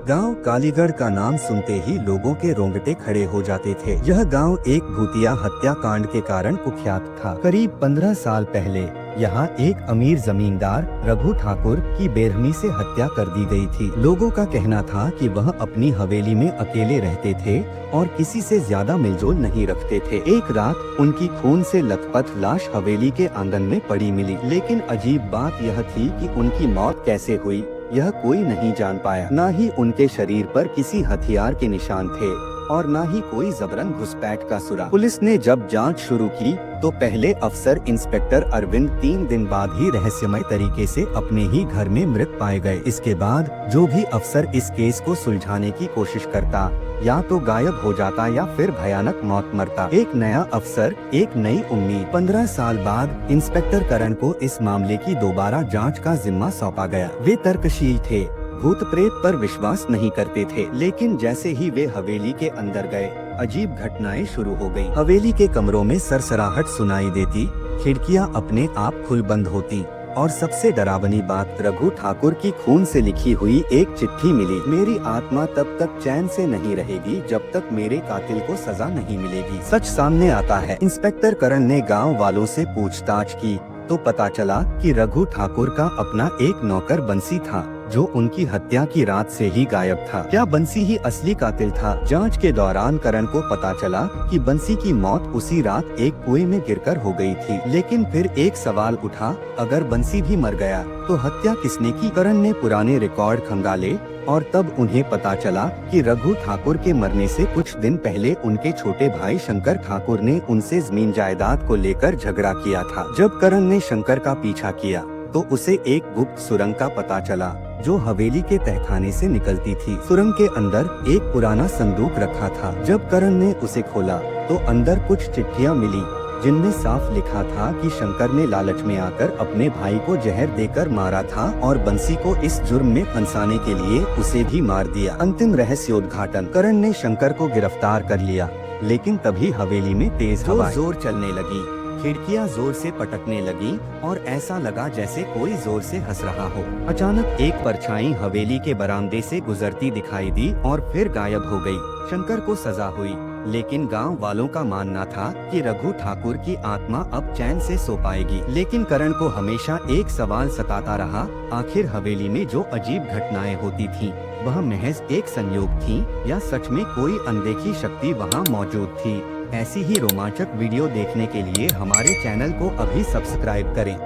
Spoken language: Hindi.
गांव कालीगढ़ का नाम सुनते ही लोगों के रोंगटे खड़े हो जाते थे। यह गांव एक भूतिया हत्याकांड के कारण कुख्यात था। करीब 15 साल पहले यहाँ एक अमीर जमींदार रघु ठाकुर की बेरहमी से हत्या कर दी गई थी। लोगों का कहना था कि वह अपनी हवेली में अकेले रहते थे और किसी से ज्यादा मिलजोल नहीं रखते थे। एक रात उनकी खून से लथपथ लाश हवेली के आंगन में पड़ी मिली, लेकिन अजीब बात यह थी कि उनकी मौत कैसे हुई यह कोई नहीं जान पाया। न ही उनके शरीर पर किसी हथियार के निशान थे और न ही कोई जबरन घुसपैठ का सुराग। पुलिस ने जब जांच शुरू की तो पहले अफसर इंस्पेक्टर अरविंद 3 दिन बाद ही रहस्यमय तरीके से अपने ही घर में मृत पाए गए। इसके बाद जो भी अफसर इस केस को सुलझाने की कोशिश करता या तो गायब हो जाता या फिर भयानक मौत मरता। एक नया अफसर, एक नई उम्मीद। 15 साल बाद इंस्पेक्टर करण को इस मामले की दोबारा जांच का जिम्मा सौंपा गया। वे तर्कशील थे, भूत प्रेत पर विश्वास नहीं करते थे, लेकिन जैसे ही वे हवेली के अंदर गए अजीब घटनाएं शुरू हो गयी। हवेली के कमरों में सरसराहट सुनाई देती, खिड़कियां अपने आप खुल बंद होती और सबसे डरावनी बात, रघु ठाकुर की खून से लिखी हुई एक चिट्ठी मिली। मेरी आत्मा तब तक चैन से नहीं रहेगी जब तक मेरे कातिल को सजा नहीं मिलेगी। सच सामने आता है। इंस्पेक्टर करण ने गाँव वालों से पूछताछ की तो पता चला कि रघु ठाकुर का अपना एक नौकर बंसी था जो उनकी हत्या की रात से ही गायब था। क्या बंसी ही असली कातिल था? जांच के दौरान करण को पता चला कि बंसी की मौत उसी रात एक कुएं में गिरकर हो गई थी। लेकिन फिर एक सवाल उठा, अगर बंसी भी मर गया तो हत्या किसने की? करण ने पुराने रिकॉर्ड खंगाले और तब उन्हें पता चला कि रघु ठाकुर के मरने से कुछ दिन पहले उनके छोटे भाई शंकर ठाकुर ने उनसे जमीन जायदाद को लेकर झगड़ा किया था। जब करण ने शंकर का पीछा किया तो उसे एक गुप्त सुरंग का पता चला जो हवेली के तहखाने से निकलती थी। सुरंग के अंदर एक पुराना संदूक रखा था। जब करण ने उसे खोला तो अंदर कुछ चिट्ठियां मिली जिनमें साफ लिखा था कि शंकर ने लालच में आकर अपने भाई को जहर देकर मारा था और बंसी को इस जुर्म में फंसाने के लिए उसे भी मार दिया। अंतिम रहस्योद्घाटन। करण ने शंकर को गिरफ्तार कर लिया, लेकिन तभी हवेली में तेज हवा जोर चलने लगी, खिड़कियां जोर से पटकने लगी और ऐसा लगा जैसे कोई जोर से हंस रहा हो। अचानक एक परछाई हवेली के बरामदे से गुजरती दिखाई दी और फिर गायब हो गई। शंकर को सजा हुई, लेकिन गांव वालों का मानना था कि रघु ठाकुर की आत्मा अब चैन से सो पाएगी। लेकिन करण को हमेशा एक सवाल सताता रहा, आखिर हवेली में जो अजीब घटनाएं होती थीं, वह महज एक संयोग थी या सच में कोई अनदेखी शक्ति वहां मौजूद थी? ऐसी ही रोमांचक वीडियो देखने के लिए हमारे चैनल को अभी सब्सक्राइब करें।